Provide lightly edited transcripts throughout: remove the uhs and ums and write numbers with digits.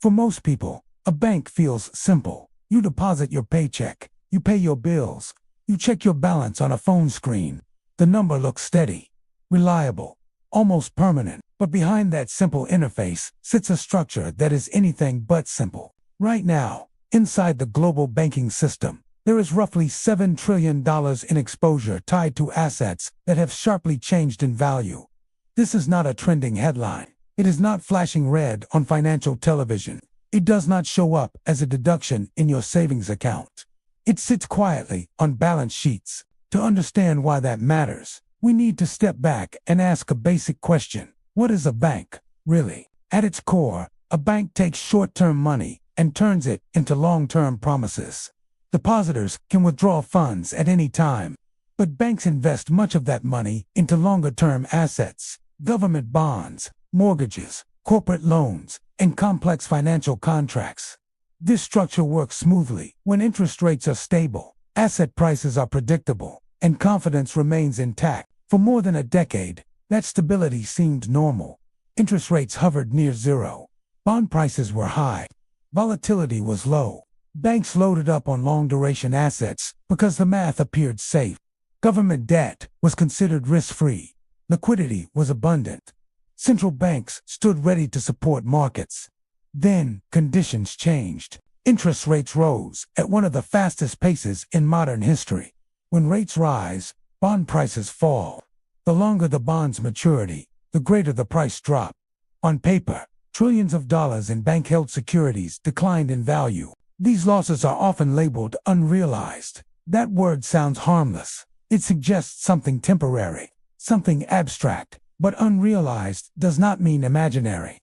For most people, a bank feels simple. You deposit your paycheck, you pay your bills, you check your balance on a phone screen. The number looks steady, reliable, almost permanent. But behind that simple interface sits a structure that is anything but simple. Right now, inside the global banking system, there is roughly $7 trillion in exposure tied to assets that have sharply changed in value. This is not a trending headline. It is not flashing red on financial television. It does not show up as a deduction in your savings account. It sits quietly on balance sheets. To understand why that matters, we need to step back and ask a basic question. What is a bank, really? At its core, a bank takes short-term money and turns it into long-term promises. Depositors can withdraw funds at any time, but banks invest much of that money into longer-term assets, government bonds, mortgages, corporate loans, and complex financial contracts. This structure works smoothly when interest rates are stable, asset prices are predictable, and confidence remains intact. For more than a decade, that stability seemed normal. Interest rates hovered near zero. Bond prices were high. Volatility was low. Banks loaded up on long-duration assets because the math appeared safe. Government debt was considered risk-free. Liquidity was abundant. Central banks stood ready to support markets. Then, conditions changed. Interest rates rose at one of the fastest paces in modern history. When rates rise, bond prices fall. The longer the bond's maturity, the greater the price drop. On paper, trillions of dollars in bank-held securities declined in value. These losses are often labeled unrealized. That word sounds harmless. It suggests something temporary, something abstract. But unrealized does not mean imaginary.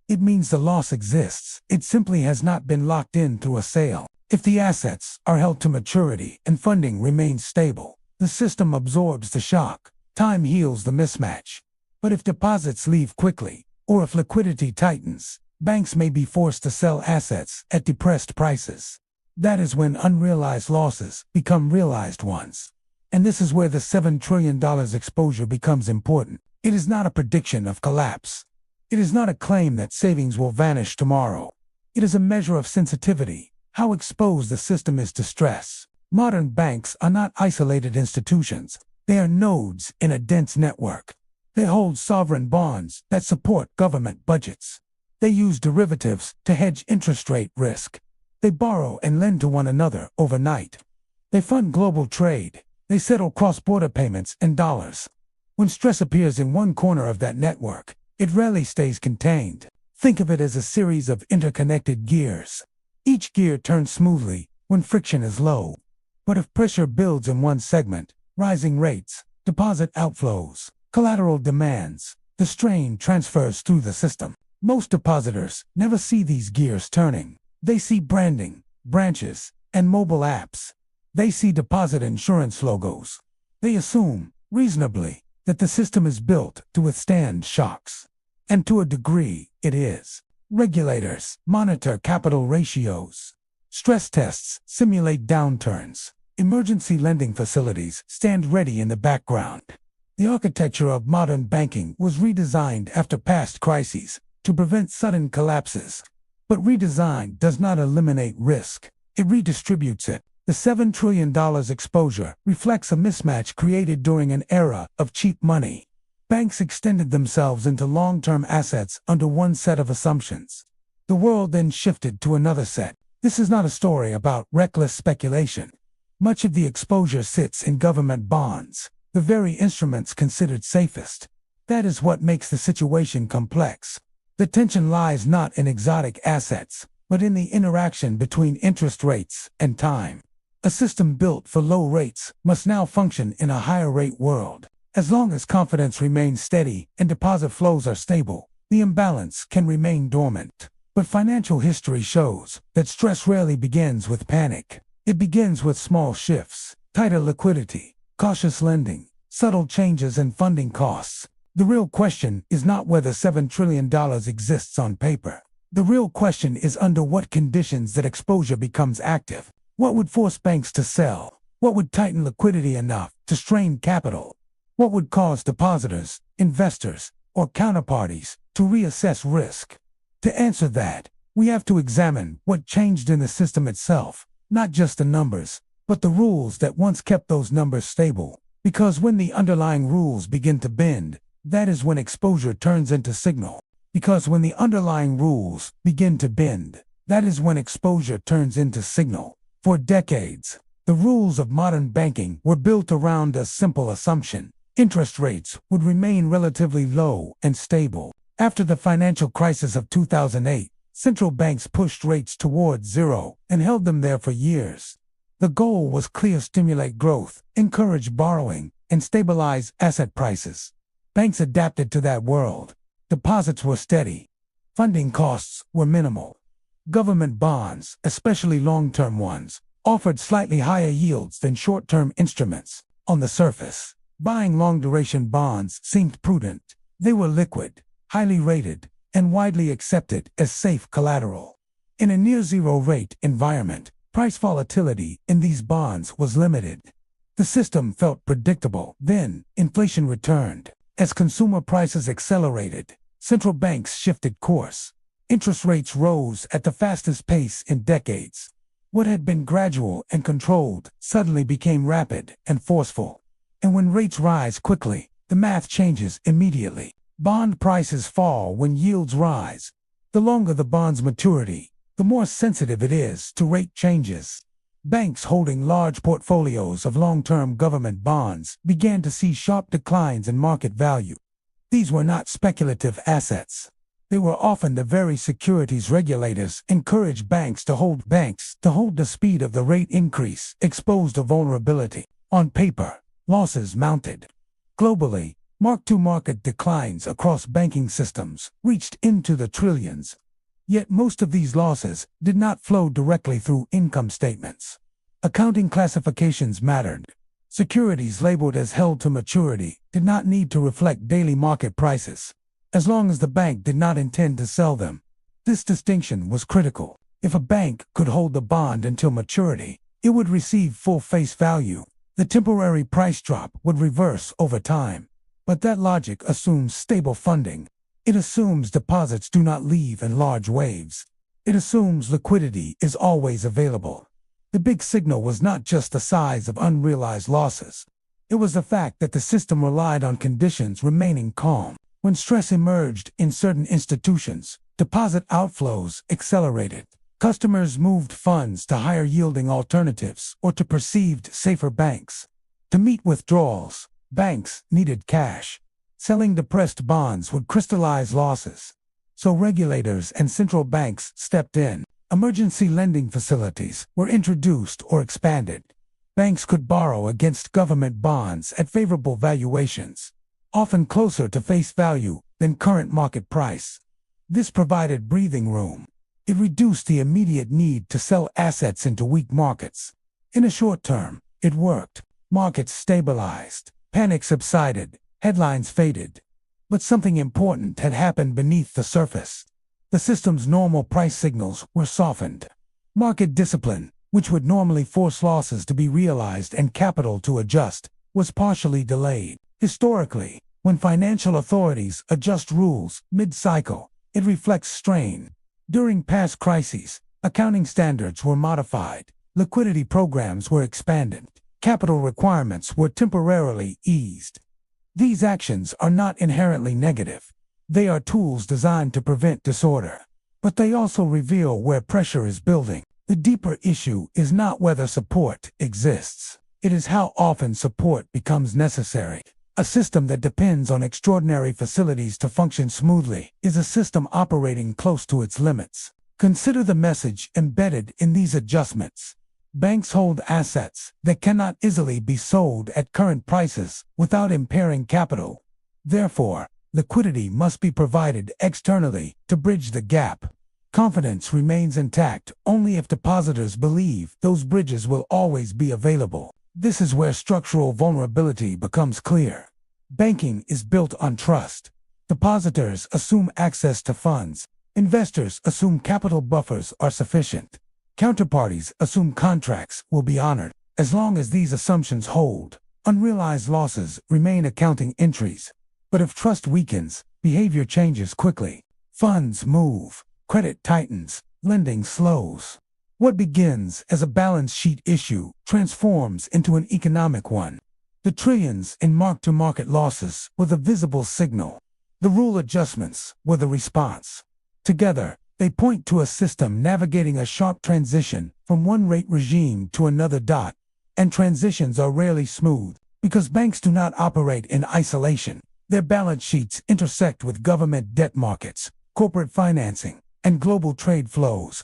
It means the loss exists. It simply has not been locked in through a sale. If the assets are held to maturity and funding remains stable, the system absorbs the shock. Time heals the mismatch. But if deposits leave quickly, or if liquidity tightens, banks may be forced to sell assets at depressed prices. That is when unrealized losses become realized ones. And this is where the $7 trillion exposure becomes important. It is not a prediction of collapse. It is not a claim that savings will vanish tomorrow. It is a measure of sensitivity, how exposed the system is to stress. Modern banks are not isolated institutions. They are nodes in a dense network. They hold sovereign bonds that support government budgets. They use derivatives to hedge interest rate risk. They borrow and lend to one another overnight. They fund global trade. They settle cross-border payments in dollars. When stress appears in one corner of that network, it rarely stays contained. Think of it as a series of interconnected gears. Each gear turns smoothly when friction is low. But if pressure builds in one segment, rising rates, deposit outflows, collateral demands, the strain transfers through the system. Most depositors never see these gears turning. They see branding, branches, and mobile apps. They see deposit insurance logos. They assume, reasonably, that the system is built to withstand shocks. And to a degree, it is. Regulators monitor capital ratios. Stress tests simulate downturns. Emergency lending facilities stand ready in the background. The architecture of modern banking was redesigned after past crises to prevent sudden collapses. But redesign does not eliminate risk. It redistributes it. The $7 trillion exposure reflects a mismatch created during an era of cheap money. Banks extended themselves into long-term assets under one set of assumptions. The world then shifted to another set. This is not a story about reckless speculation. Much of the exposure sits in government bonds, the very instruments considered safest. That is what makes the situation complex. The tension lies not in exotic assets, but in the interaction between interest rates and time. A system built for low rates must now function in a higher rate world. As long as confidence remains steady and deposit flows are stable, the imbalance can remain dormant. But financial history shows that stress rarely begins with panic. It begins with small shifts, tighter liquidity, cautious lending, subtle changes in funding costs. The real question is not whether $7 trillion exists on paper. The real question is under what conditions that exposure becomes active. What would force banks to sell? What would tighten liquidity enough to strain capital? What would cause depositors, investors, or counterparties to reassess risk? To answer that, we have to examine what changed in the system itself, not just the numbers, but the rules that once kept those numbers stable. Because when the underlying rules begin to bend, that is when exposure turns into signal. Because when the underlying rules begin to bend, that is when exposure turns into signal. For decades, the rules of modern banking were built around a simple assumption: interest rates would remain relatively low and stable. After the financial crisis of 2008, central banks pushed rates towards zero and held them there for years. The goal was clear: stimulate growth, encourage borrowing, and stabilize asset prices. Banks adapted to that world. Deposits were steady. Funding costs were minimal. Government bonds, especially long-term ones, offered slightly higher yields than short-term instruments. On the surface, buying long-duration bonds seemed prudent. They were liquid, highly rated, and widely accepted as safe collateral. In a near-zero rate environment, price volatility in these bonds was limited. The system felt predictable. Then, inflation returned. As consumer prices accelerated, central banks shifted course. Interest rates rose at the fastest pace in decades. What had been gradual and controlled suddenly became rapid and forceful. And when rates rise quickly, the math changes immediately. Bond prices fall when yields rise. The longer the bond's maturity, the more sensitive it is to rate changes. Banks holding large portfolios of long-term government bonds began to see sharp declines in market value. These were not speculative assets. They were often the very securities regulators encouraged banks to hold. The speed of the rate increase exposed a vulnerability. On paper, losses mounted. Globally, mark-to-market declines across banking systems reached into the trillions. Yet most of these losses did not flow directly through income statements. Accounting classifications mattered. Securities labeled as held to maturity did not need to reflect daily market prices, as long as the bank did not intend to sell them. This distinction was critical. If a bank could hold the bond until maturity, it would receive full face value. The temporary price drop would reverse over time. But that logic assumes stable funding. It assumes deposits do not leave in large waves. It assumes liquidity is always available. The big signal was not just the size of unrealized losses. It was the fact that the system relied on conditions remaining calm. When stress emerged in certain institutions, deposit outflows accelerated. Customers moved funds to higher-yielding alternatives or to perceived safer banks. To meet withdrawals, banks needed cash. Selling depressed bonds would crystallize losses. So regulators and central banks stepped in. Emergency lending facilities were introduced or expanded. Banks could borrow against government bonds at favorable valuations, often closer to face value than current market price. This provided breathing room. It reduced the immediate need to sell assets into weak markets. In a short term, it worked. Markets stabilized. Panic subsided. Headlines faded. But something important had happened beneath the surface. The system's normal price signals were softened. Market discipline, which would normally force losses to be realized and capital to adjust, was partially delayed. Historically, when financial authorities adjust rules mid-cycle, it reflects strain. During past crises, accounting standards were modified, liquidity programs were expanded, capital requirements were temporarily eased. These actions are not inherently negative. They are tools designed to prevent disorder. But they also reveal where pressure is building. The deeper issue is not whether support exists. It is how often support becomes necessary. A system that depends on extraordinary facilities to function smoothly is a system operating close to its limits. Consider the message embedded in these adjustments. Banks hold assets that cannot easily be sold at current prices without impairing capital. Therefore, liquidity must be provided externally to bridge the gap. Confidence remains intact only if depositors believe those bridges will always be available. This is where structural vulnerability becomes clear. Banking is built on trust. Depositors assume access to funds. Investors assume capital buffers are sufficient. Counterparties assume contracts will be honored. As long as these assumptions hold, unrealized losses remain accounting entries. But if trust weakens, behavior changes quickly. Funds move, credit tightens, lending slows. What begins as a balance sheet issue transforms into an economic one. The trillions in mark-to-market losses were the visible signal. The rule adjustments were the response. Together, they point to a system navigating a sharp transition from one rate regime to another. And transitions are rarely smooth because banks do not operate in isolation. Their balance sheets intersect with government debt markets, corporate financing, and global trade flows.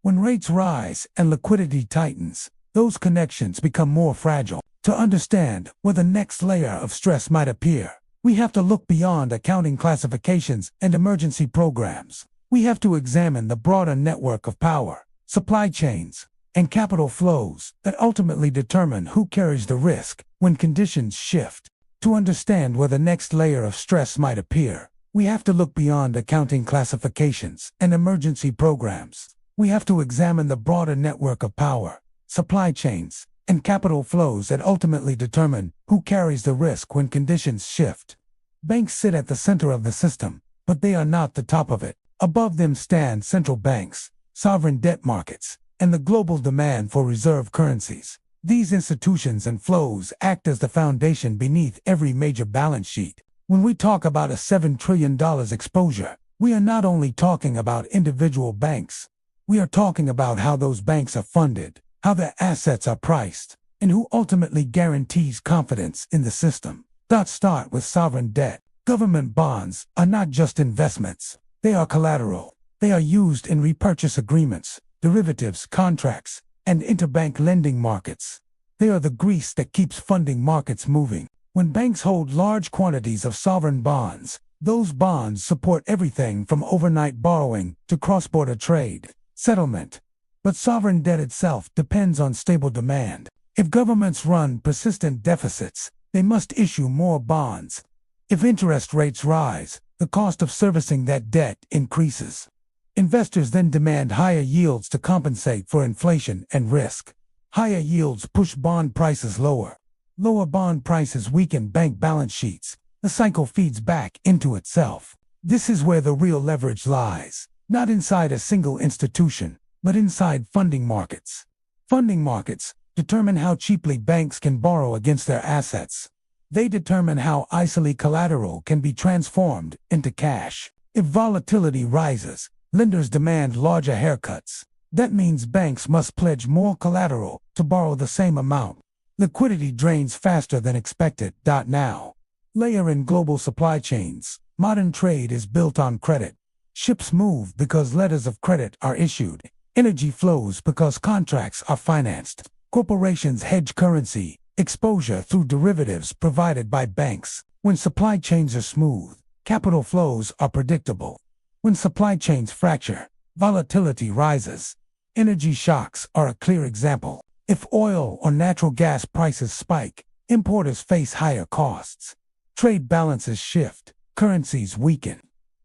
When rates rise and liquidity tightens, those connections become more fragile. To understand where the next layer of stress might appear, we have to look beyond accounting classifications and emergency programs. We have to examine the broader network of power, supply chains, and capital flows that ultimately determine who carries the risk when conditions shift. To understand where the next layer of stress might appear, we have to look beyond accounting classifications and emergency programs. We have to examine the broader network of power, supply chains, and capital flows that ultimately determine who carries the risk when conditions shift. Banks sit at the center of the system, but they are not the top of it. Above them stand central banks, sovereign debt markets, and the global demand for reserve currencies. These institutions and flows act as the foundation beneath every major balance sheet. When we talk about a $7 trillion exposure, we are not only talking about individual banks. We are talking about how those banks are funded, how their assets are priced, and who ultimately guarantees confidence in the system. Let's start with sovereign debt. Government bonds are not just investments. They are collateral. They are used in repurchase agreements, derivatives, contracts, and interbank lending markets. They are the grease that keeps funding markets moving. When banks hold large quantities of sovereign bonds, those bonds support everything from overnight borrowing to cross-border trade, settlement. But sovereign debt itself depends on stable demand. If governments run persistent deficits, they must issue more bonds. If interest rates rise, the cost of servicing that debt increases. Investors then demand higher yields to compensate for inflation and risk. Higher yields push bond prices lower. Lower bond prices weaken bank balance sheets. The cycle feeds back into itself. This is where the real leverage lies, not inside a single institution, but inside funding markets. Funding markets determine how cheaply banks can borrow against their assets. They determine how easily collateral can be transformed into cash. If volatility rises, lenders demand larger haircuts. That means banks must pledge more collateral to borrow the same amount. Liquidity drains faster than expected. Now, layer in global supply chains. Modern trade is built on credit. Ships move because letters of credit are issued. Energy flows because contracts are financed. Corporations hedge currency exposure through derivatives provided by banks. When supply chains are smooth, capital flows are predictable. When supply chains fracture, volatility rises. Energy shocks are a clear example. If oil or natural gas prices spike, importers face higher costs. Trade balances shift, currencies weaken.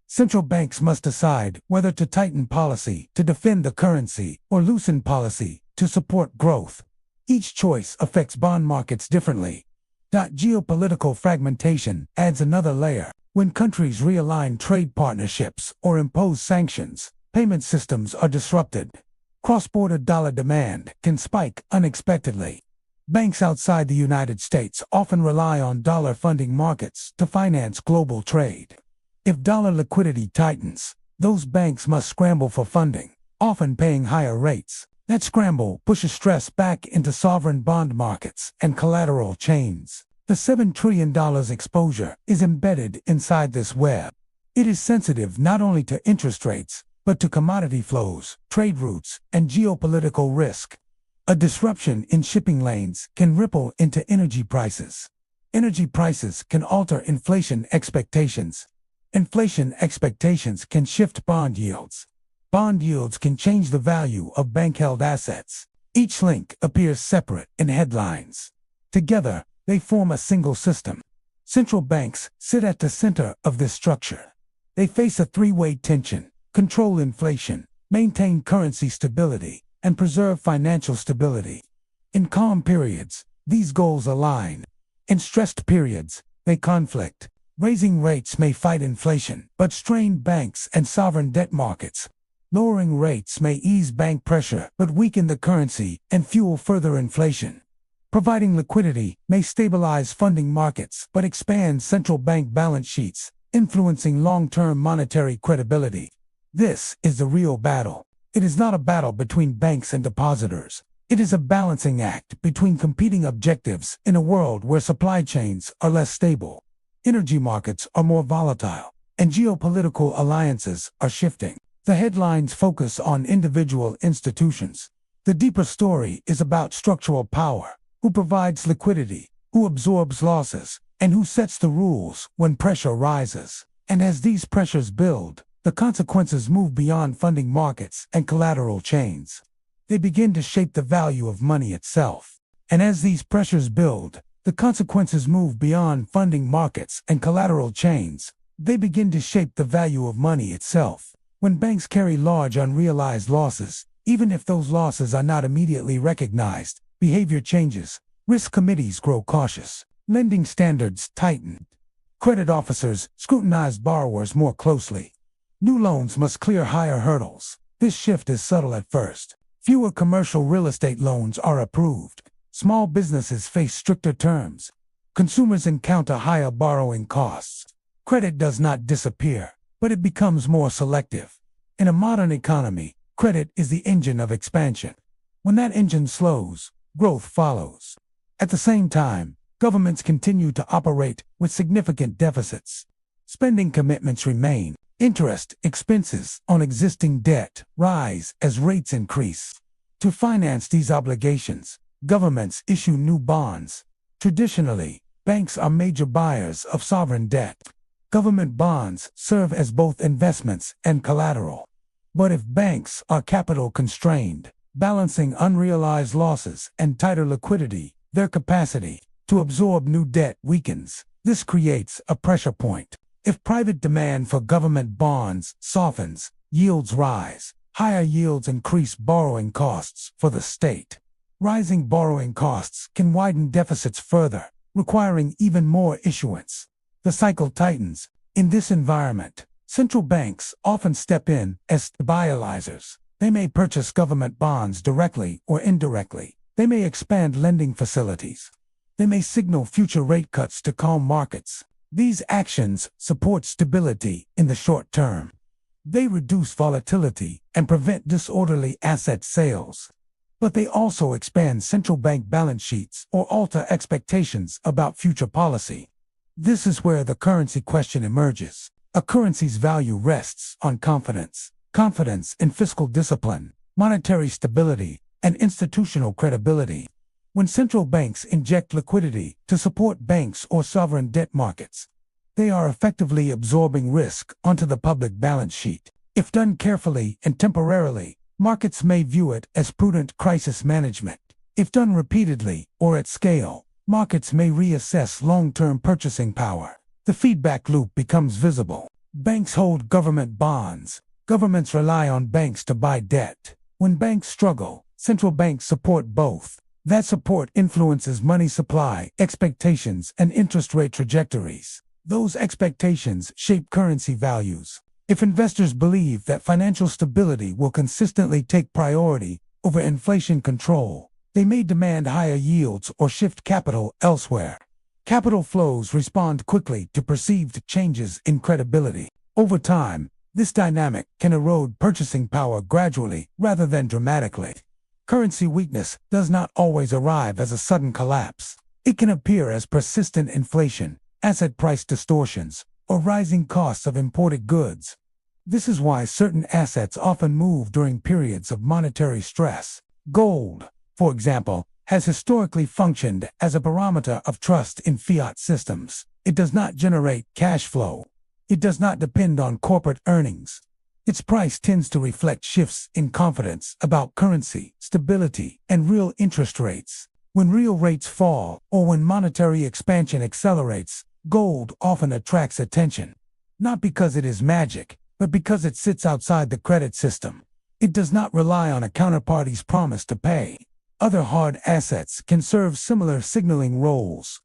Central banks must decide whether to tighten policy to defend the currency or loosen policy to support growth. Each choice affects bond markets differently. Geopolitical fragmentation adds another layer. When countries realign trade partnerships or impose sanctions, payment systems are disrupted. Cross-border dollar demand can spike unexpectedly. Banks outside the United States often rely on dollar funding markets to finance global trade. If dollar liquidity tightens, those banks must scramble for funding, often paying higher rates. That scramble pushes stress back into sovereign bond markets and collateral chains. The $7 trillion exposure is embedded inside this web. It is sensitive not only to interest rates, but to commodity flows, trade routes, and geopolitical risk. A disruption in shipping lanes can ripple into energy prices. Energy prices can alter inflation expectations. Inflation expectations can shift bond yields. Bond yields can change the value of bank-held assets. Each link appears separate in headlines. Together, they form a single system. Central banks sit at the center of this structure. They face a three-way tension: control inflation, maintain currency stability, and preserve financial stability. In calm periods, these goals align. In stressed periods, they conflict. Raising rates may fight inflation, but strain banks and sovereign debt markets. Lowering rates may ease bank pressure but weaken the currency and fuel further inflation. Providing liquidity may stabilize funding markets but expand central bank balance sheets, influencing long-term monetary credibility. This is the real battle. It is not a battle between banks and depositors. It is a balancing act between competing objectives in a world where supply chains are less stable, energy markets are more volatile, and geopolitical alliances are shifting. The headlines focus on individual institutions. The deeper story is about structural power: who provides liquidity, who absorbs losses, and who sets the rules when pressure rises. And as these pressures build, the consequences move beyond funding markets and collateral chains. They begin to shape the value of money itself. And as these pressures build, the consequences move beyond funding markets and collateral chains. They begin to shape the value of money itself. When banks carry large unrealized losses, even if those losses are not immediately recognized, behavior changes. Risk committees grow cautious. Lending standards tighten. Credit officers scrutinize borrowers more closely. New loans must clear higher hurdles. This shift is subtle at first. Fewer commercial real estate loans are approved. Small businesses face stricter terms. Consumers encounter higher borrowing costs. Credit does not disappear, but it becomes more selective. In a modern economy, credit is the engine of expansion. When that engine slows, growth follows. At the same time, governments continue to operate with significant deficits. Spending commitments remain. Interest expenses on existing debt rise as rates increase. To finance these obligations, governments issue new bonds. Traditionally, banks are major buyers of sovereign debt. Government bonds serve as both investments and collateral. But if banks are capital constrained, balancing unrealized losses and tighter liquidity, their capacity to absorb new debt weakens. This creates a pressure point. If private demand for government bonds softens, yields rise. Higher yields increase borrowing costs for the state. Rising borrowing costs can widen deficits further, requiring even more issuance. The cycle tightens. In this environment, central banks often step in as stabilizers. They may purchase government bonds directly or indirectly. They may expand lending facilities. They may signal future rate cuts to calm markets. These actions support stability in the short term. They reduce volatility and prevent disorderly asset sales. But they also expand central bank balance sheets or alter expectations about future policy. This is where the currency question emerges. A currency's value rests on confidence. Confidence in fiscal discipline, monetary stability, and institutional credibility. When central banks inject liquidity to support banks or sovereign debt markets, they are effectively absorbing risk onto the public balance sheet. If done carefully and temporarily, markets may view it as prudent crisis management. If done repeatedly or at scale, markets may reassess long-term purchasing power. The feedback loop becomes visible. Banks hold government bonds. Governments rely on banks to buy debt. When banks struggle, central banks support both. That support influences money supply, expectations, and interest rate trajectories. Those expectations shape currency values. If investors believe that financial stability will consistently take priority over inflation control, they may demand higher yields or shift capital elsewhere. Capital flows respond quickly to perceived changes in credibility. Over time, this dynamic can erode purchasing power gradually rather than dramatically. Currency weakness does not always arrive as a sudden collapse. It can appear as persistent inflation, asset price distortions, or rising costs of imported goods. This is why certain assets often move during periods of monetary stress. Gold, for example, has historically functioned as a barometer of trust in fiat systems. It does not generate cash flow. It does not depend on corporate earnings. Its price tends to reflect shifts in confidence about currency, stability, and real interest rates. When real rates fall, or when monetary expansion accelerates, gold often attracts attention. Not because it is magic, but because it sits outside the credit system. It does not rely on a counterparty's promise to pay. Other hard assets can serve similar signaling roles.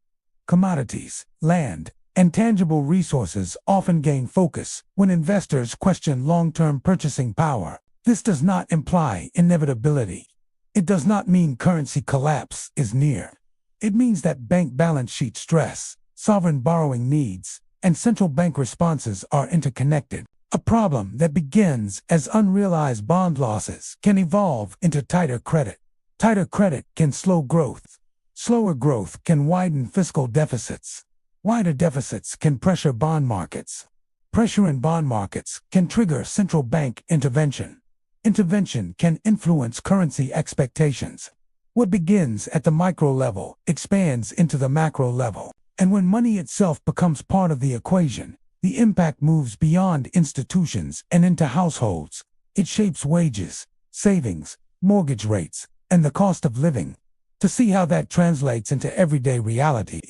Commodities, land, and tangible resources often gain focus when investors question long-term purchasing power. This does not imply inevitability. It does not mean currency collapse is near. It means that bank balance sheet stress, sovereign borrowing needs, and central bank responses are interconnected. A problem that begins as unrealized bond losses can evolve into tighter credit. Tighter credit can slow growth. Slower growth can widen fiscal deficits. Wider deficits can pressure bond markets. Pressure in bond markets can trigger central bank intervention. Intervention can influence currency expectations. What begins at the micro level expands into the macro level. And when money itself becomes part of the equation, the impact moves beyond institutions and into households. It shapes wages, savings, mortgage rates, and the cost of living. To see how that translates into everyday reality,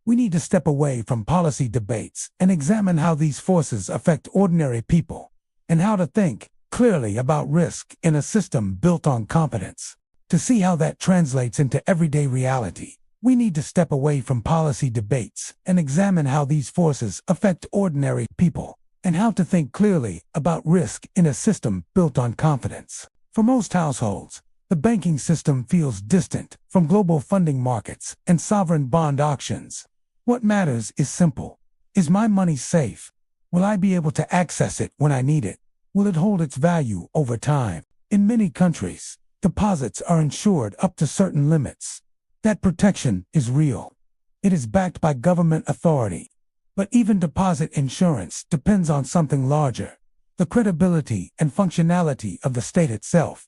we need to step away from policy debates and examine how these forces affect ordinary people, and how to think clearly about risk in a system built on confidence. To see how that translates into everyday reality, we need to step away from policy debates and examine how these forces affect ordinary people, and how to think clearly about risk in a system built on confidence. For most households, the banking system feels distant from global funding markets and sovereign bond auctions. What matters is simple. Is my money safe? Will I be able to access it when I need it? Will it hold its value over time? In many countries, deposits are insured up to certain limits. That protection is real. It is backed by government authority. But even deposit insurance depends on something larger: the credibility and functionality of the state itself.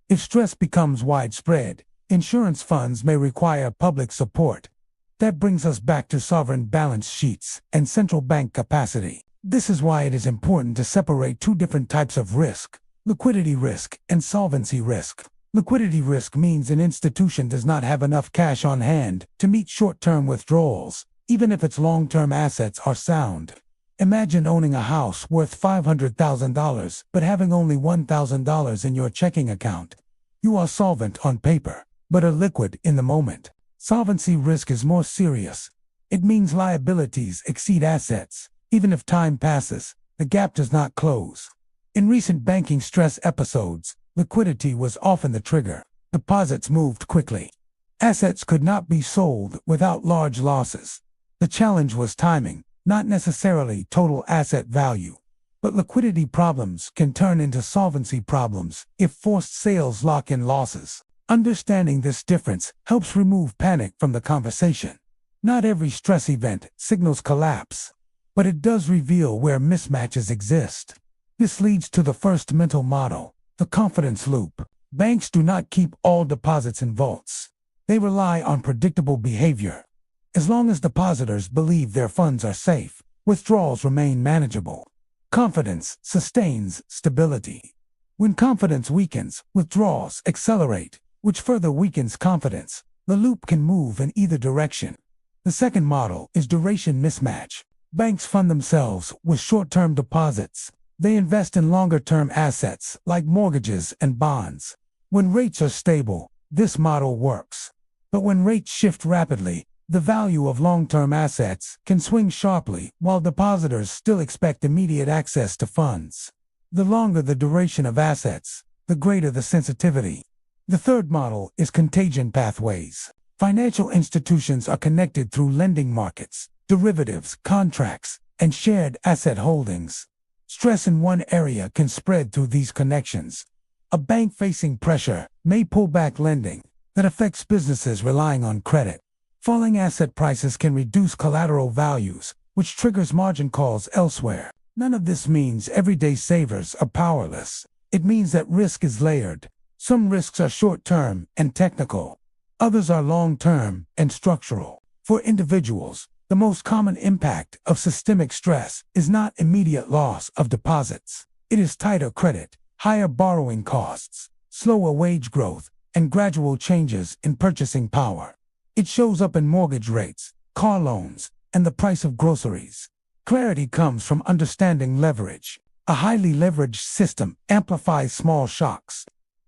If stress becomes widespread, insurance funds may require public support. That brings us back to sovereign balance sheets and central bank capacity. This is why it is important to separate two different types of risk: liquidity risk and solvency risk. Liquidity risk means an institution does not have enough cash on hand to meet short-term withdrawals, even if its long-term assets are sound. Imagine owning a house worth $500,000 but having only $1,000 in your checking account. You are solvent on paper, but illiquid in the moment. Solvency risk is more serious. It means liabilities exceed assets. Even if time passes, the gap does not close. In recent banking stress episodes, liquidity was often the trigger. Deposits moved quickly. Assets could not be sold without large losses. The challenge was timing, not necessarily total asset value. But liquidity problems can turn into solvency problems if forced sales lock in losses. Understanding this difference helps remove panic from the conversation. Not every stress event signals collapse, but it does reveal where mismatches exist. This leads to the first mental model: the confidence loop. Banks do not keep all deposits in vaults. They rely on predictable behavior. As long as depositors believe their funds are safe, withdrawals remain manageable. Confidence sustains stability. When confidence weakens, withdrawals accelerate, which further weakens confidence. The loop can move in either direction. The second model is duration mismatch. Banks fund themselves with short-term deposits. They invest in longer-term assets like mortgages and bonds. When rates are stable, this model works. But when rates shift rapidly, the value of long-term assets can swing sharply while depositors still expect immediate access to funds. The longer the duration of assets, the greater the sensitivity. The third model is contagion pathways. Financial institutions are connected through lending markets, derivatives, contracts, and shared asset holdings. Stress in one area can spread through these connections. A bank facing pressure may pull back lending. That affects businesses relying on credit. Falling asset prices can reduce collateral values, which triggers margin calls elsewhere. None of this means everyday savers are powerless. It means that risk is layered. Some risks are short-term and technical. Others are long-term and structural. For individuals, the most common impact of systemic stress is not immediate loss of deposits. It is tighter credit, higher borrowing costs, slower wage growth, and gradual changes in purchasing power. It shows up in mortgage rates, car loans, and the price of groceries. Clarity comes from understanding leverage. A highly leveraged system amplifies small shocks.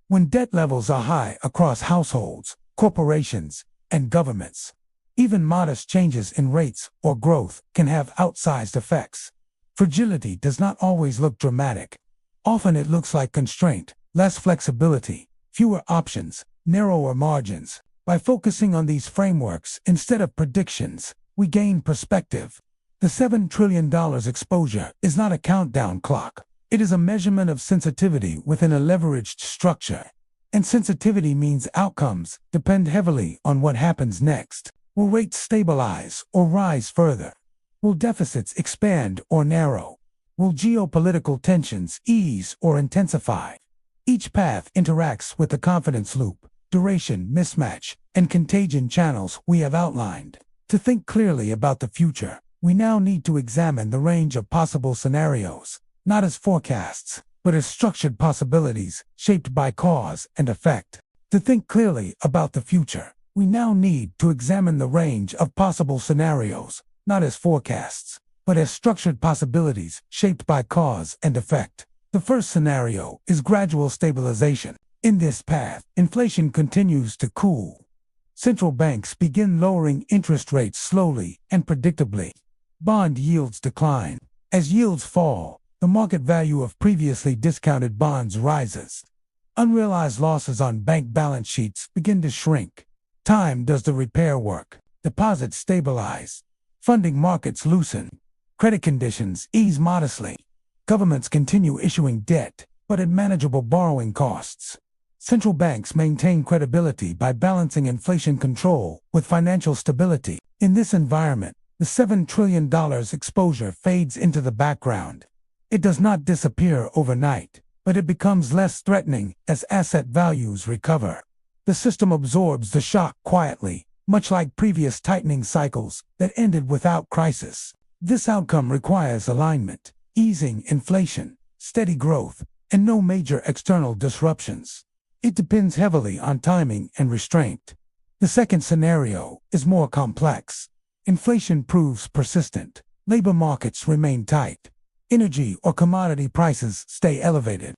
When debt levels are high across households, corporations, and governments, even modest changes in rates or growth can have outsized effects. Fragility does not always look dramatic. Often it looks like constraint, less flexibility, fewer options, narrower margins. By focusing on these frameworks instead of predictions, we gain perspective. The $7 trillion exposure is not a countdown clock. It is a measurement of sensitivity within a leveraged structure. And sensitivity means outcomes depend heavily on what happens next. Will rates stabilize or rise further? Will deficits expand or narrow? Will geopolitical tensions ease or intensify? Each path interacts with the confidence loop, duration mismatch, and contagion channels we have outlined. To think clearly about the future, we now need to examine the range of possible scenarios, not as forecasts, but as structured possibilities shaped by cause and effect. To think clearly about the future, we now need to examine the range of possible scenarios, not as forecasts, but as structured possibilities shaped by cause and effect. The first scenario is gradual stabilization. In this path, inflation continues to cool. Central banks begin lowering interest rates slowly and predictably. Bond yields decline. As yields fall, the market value of previously discounted bonds rises. Unrealized losses on bank balance sheets begin to shrink. Time does the repair work. Deposits stabilize. Funding markets loosen. Credit conditions ease modestly. Governments continue issuing debt, but at manageable borrowing costs. Central banks maintain credibility by balancing inflation control with financial stability. In this environment, the $7 trillion exposure fades into the background. It does not disappear overnight, but it becomes less threatening as asset values recover. The system absorbs the shock quietly, much like previous tightening cycles that ended without crisis. This outcome requires alignment, easing inflation, steady growth, and no major external disruptions. It depends heavily on timing and restraint. The second scenario is more complex. Inflation proves persistent. Labor markets remain tight. Energy or commodity prices stay elevated.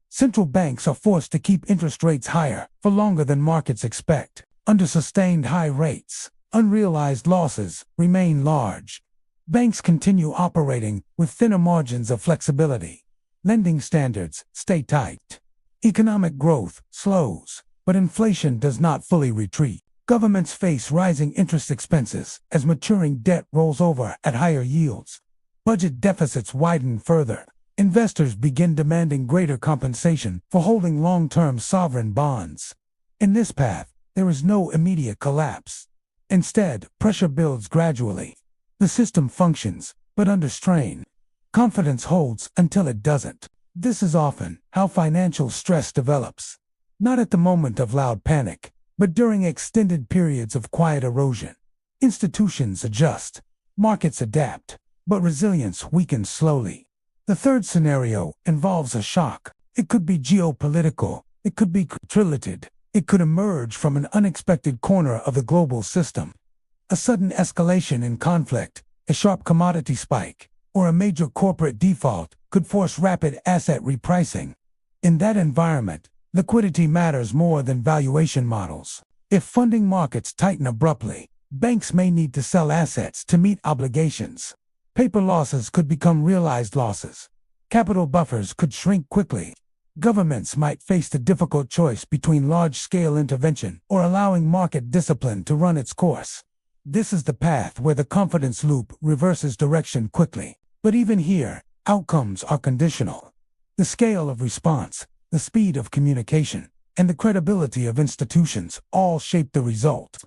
Central banks are forced to keep interest rates higher for longer than markets expect. Under sustained high rates, unrealized losses remain large. Banks continue operating with thinner margins of flexibility. Lending standards stay tight. Economic growth slows, but inflation does not fully retreat. Governments face rising interest expenses as maturing debt rolls over at higher yields. Budget deficits widen further. Investors begin demanding greater compensation for holding long-term sovereign bonds. In this path, there is no immediate collapse. Instead, pressure builds gradually. The system functions, but under strain. Confidence holds until it doesn't. This is often how financial stress develops. Not at the moment of loud panic, but during extended periods of quiet erosion. Institutions adjust, markets adapt, but resilience weakens slowly. The third scenario involves a shock. It could be geopolitical, it could be correlated, it could emerge from an unexpected corner of the global system. A sudden escalation in conflict, a sharp commodity spike, or a major corporate default could force rapid asset repricing. In that environment, liquidity matters more than valuation models. If funding markets tighten abruptly, banks may need to sell assets to meet obligations. Paper losses could become realized losses. Capital buffers could shrink quickly. Governments might face the difficult choice between large-scale intervention or allowing market discipline to run its course. This is the path where the confidence loop reverses direction quickly. But even here, outcomes are conditional. The scale of response, the speed of communication, and the credibility of institutions all shape the result.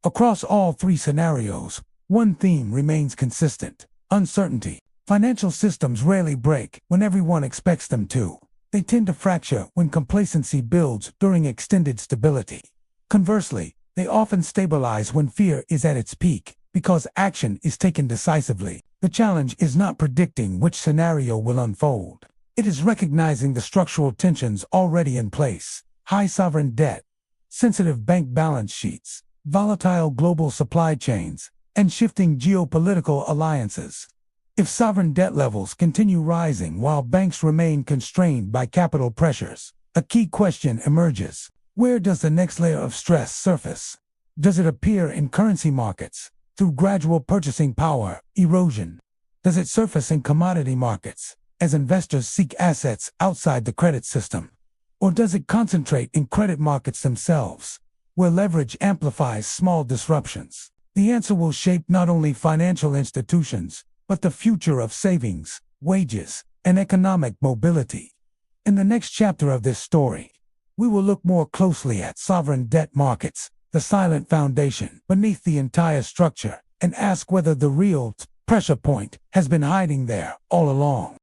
Across all three scenarios, one theme remains consistent: uncertainty. Financial systems rarely break when everyone expects them to. They tend to fracture when complacency builds during extended stability. Conversely, they often stabilize when fear is at its peak, because action is taken decisively. The challenge is not predicting which scenario will unfold. It is recognizing the structural tensions already in place: high sovereign debt, sensitive bank balance sheets, volatile global supply chains, and shifting geopolitical alliances. If sovereign debt levels continue rising while banks remain constrained by capital pressures, a key question emerges: where does the next layer of stress surface? Does it appear in currency markets, through gradual purchasing power erosion? Does it surface in commodity markets, as investors seek assets outside the credit system? Or does it concentrate in credit markets themselves, where leverage amplifies small disruptions? The answer will shape not only financial institutions, but the future of savings, wages, and economic mobility. In the next chapter of this story, we will look more closely at sovereign debt markets, the silent foundation beneath the entire structure, and ask whether the real pressure point has been hiding there all along.